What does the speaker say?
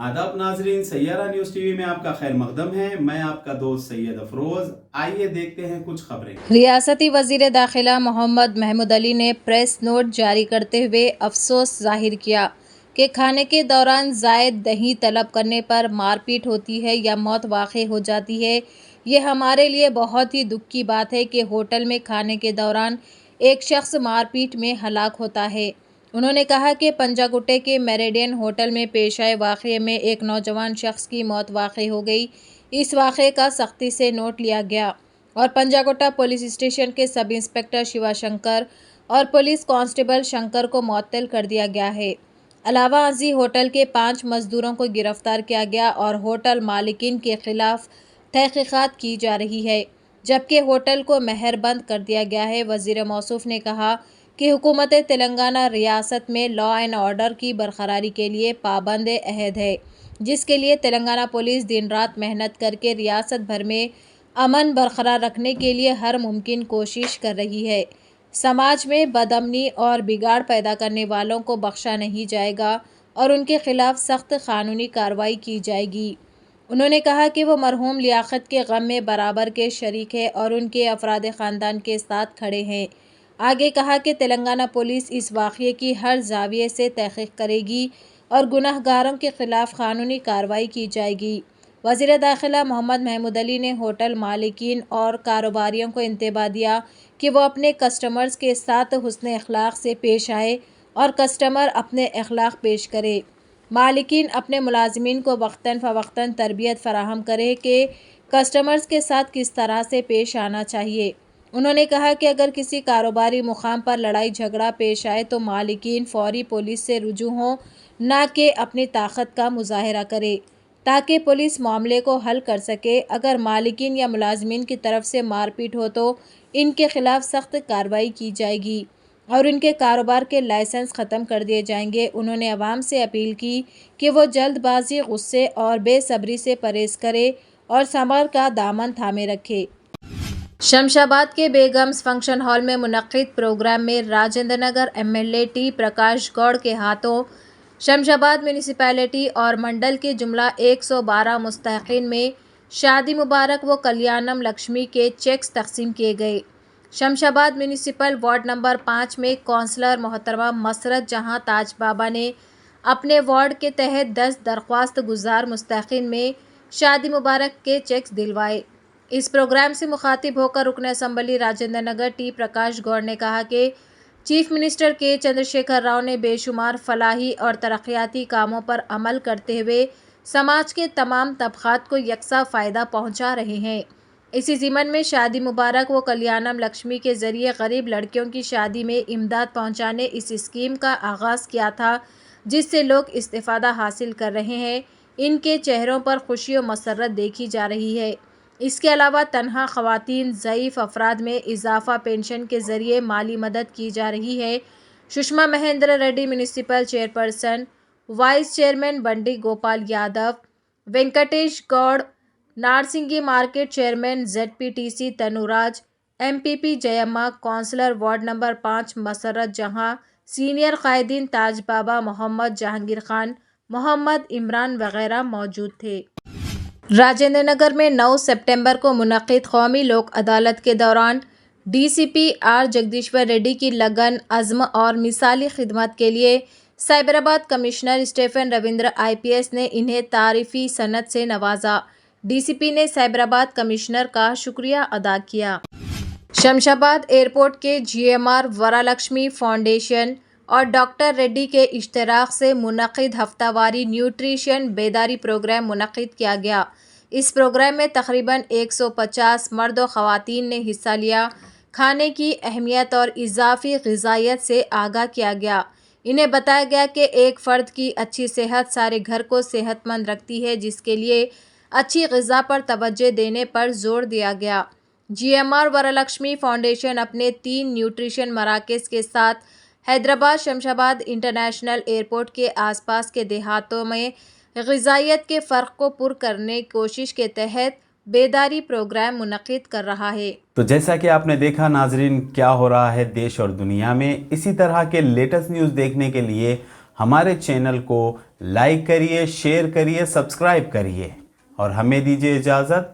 आदाब नाजरीन, Saiyaara news TV में आपका खैर मकदम है। मैं आपका दोस्त सैयद अफरोज। आइए देखते हैं कुछ खबरें। रियासती वज़ीर दाखिला मोहम्मद महमूद अली ने प्रेस नोट जारी करते हुए अफसोस जाहिर किया कि खाने के दौरान ज़ायद दही तलब करने पर मारपीट होती है या मौत वाक़ई हो जाती है। ये हमारे लिए बहुत ही दुख की बात है कि होटल में खाने के दौरान एक शख्स मारपीट में हलाक होता है। उन्होंने कहा कि पंजागुट्टे के मेरिडियन होटल में पेश आए वाक़ये में एक नौजवान शख्स की मौत वाक़ई हो गई। इस वाक़ये का सख्ती से नोट लिया गया और पंजागुट्टा पुलिस स्टेशन के सब इंस्पेक्टर शिवा शंकर और पुलिस कांस्टेबल शंकर को मुअत्तल कर दिया गया है। अलावा अजी होटल के 5 मजदूरों को गिरफ्तार किया गया और होटल मालिकिन के खिलाफ तहक़ीक़ात की जा रही है, जबकि होटल को मेहरबंद कर दिया गया है। वज़ीर मौसूफ़ ने कहा कि हुकूमत तेलंगाना रियासत में लॉ एंड ऑर्डर की बरकरारी के लिए पाबंद अहद है, जिसके लिए तेलंगाना पुलिस दिन रात मेहनत करके रियासत भर में अमन बरकरार रखने के लिए हर मुमकिन कोशिश कर रही है। समाज में बदअमनी और बिगाड़ पैदा करने वालों को बख्शा नहीं जाएगा और उनके खिलाफ सख्त कानूनी कार्रवाई की जाएगी। उन्होंने कहा कि वो मरहूम लियाकत के गम में बराबर के शरीक है और उनके अफराद ख़ानदान के साथ खड़े हैं। आगे कहा कि तेलंगाना पुलिस इस वाक़ये की हर ज़ाविये से तहक़ीक़ करेगी और गुनहगारों के खिलाफ कानूनी कार्रवाई की जाएगी। वज़ीर दाखिला मोहम्मद महमूद अली ने होटल मालिकीन और कारोबारियों को इंतबाह दिया कि वो अपने कस्टमर्स के साथ हुस्न अखलाक से पेश आए और कस्टमर अपने अखलाक पेश करे। मालिकीन अपने मुलाज़िमीन को वक्तन फ़वक्तन तरबियत फ़राहम करे कि कस्टमर्स के साथ किस तरह से पेश आना चाहिए। उन्होंने कहा कि अगर किसी कारोबारी मुकाम पर लड़ाई झगड़ा पेश आए तो मालिकीन फ़ौरी पुलिस से रुजू हों, ना कि अपनी ताकत का मुजाहरा करे, ताकि पुलिस मामले को हल कर सके। अगर मालिकीन या मुलाजमीन की तरफ से मारपीट हो तो इनके खिलाफ सख्त कार्रवाई की जाएगी और इनके कारोबार के लाइसेंस ख़त्म कर दिए जाएंगे। उन्होंने अवाम से अपील की कि वो जल्दबाजी, गुस्से और बेसब्री से परहेज़ करे और सबर का दामन थामे रखे। शमशाबाद के बेगम्स फंक्शन हॉल में मुनक्किद प्रोग्राम में राजेंद्र नगर एमएलए टी प्रकाश गौड़ के हाथों शमशाबाद म्यूनिसिपैलिटी और मंडल के जुमला 112 मुस्तहिकीन में शादी मुबारक व कल्याणम लक्ष्मी के चेक्स तकसीम किए गए। शमशाबाद म्यूनिसिपल वार्ड नंबर 5 में कौंसलर मोहतरमा मसरत जहां ताज बाबा ने अपने वार्ड के तहत 10 दरख्वास्त गुजार मुस्तहिकीन में शादी मुबारक के चेक्स दिलवाए। इस प्रोग्राम से मुखातिब होकर रुकन असम्बली राजेंद्र नगर टी प्रकाश गौड़ ने कहा कि चीफ मिनिस्टर के चंद्रशेखर राव ने बेशुमार फलाही और तरक्याती कामों पर अमल करते हुए समाज के तमाम तबक़ात को यकसा फ़ायदा पहुंचा रहे हैं। इसी ज़िमन में शादी मुबारक व कल्याणम लक्ष्मी के ज़रिए गरीब लड़कियों की शादी में इमदाद पहुंचाने इस स्कीम का आगाज़ किया था, जिससे लोग इस्तिफ़ादा हासिल कर रहे हैं। इनके चेहरों पर खुशी और मसरत देखी जा रही है। इसके अलावा तन्हा ख़वातीन, ज़ईफ़ अफराद में इजाफ़ा पेंशन के ज़रिए माली मदद की जा रही है। Sushma Mahendra Reddy municipal chairperson, vice chairman Bandi Gopal Yadav, Venkatesh Goud, Narsingi market chairman ZPTC Tanuraj, MPP Jayamma, councillor ward number 5 Masarat Jahan, senior कायदीन ताज बाबा, मोहम्मद जहांगीर खान, मोहम्मद इमरान वगैरह मौजूद थे। राजेंद्र नगर में 9 सितंबर को मुनक्किद कौमी लोक अदालत के दौरान DCP R जगदीश्वर रेड्डी की लगन, अज़्म और मिसाली खिदमत के लिए साइबराबाद कमिश्नर स्टीफन रविंद्र IPS ने इन्हें तारीफ़ी सनद से नवाजा। DCP ने साइबराबाद कमिश्नर का शुक्रिया अदा किया। शमशाबाद एयरपोर्ट के GMR वरालक्ष्मी फाउंडेशन और डॉक्टर रेड्डी के इश्तराक से मुनक्किद हफ्तावारी न्यूट्रिशन बेदारी प्रोग्राम मुनक्किद किया गया। इस प्रोग्राम में तकरीबन 150 मर्द और ख़वातीन ने हिस्सा लिया। खाने की अहमियत और इजाफ़ी ग़िज़ाइयत से आगाह किया गया। इन्हें बताया गया कि एक फ़र्द की अच्छी सेहत सारे घर को सेहतमंद रखती है, जिसके लिए अच्छी ग़िज़ा पर तवज्जो देने पर ज़ोर दिया गया। GMR वरालक्ष्मी फाउंडेशन अपने 3 न्यूट्रिशन मराकज़ के साथ हैदराबाद शमशाबाद इंटरनेशनल एयरपोर्ट के आसपास के देहातों में ग़िज़ाइयत के फ़र्क को पुर करने की कोशिश के तहत बेदारी प्रोग्राम मुनक्किद कर रहा है। तो जैसा कि आपने देखा नाजरीन, क्या हो रहा है देश और दुनिया में, इसी तरह के लेटेस्ट न्यूज़ देखने के लिए ہمارے چینل کو لائک کریے، شیئر کریے، سبسکرائب کریے اور ہمیں دیجیے اجازت۔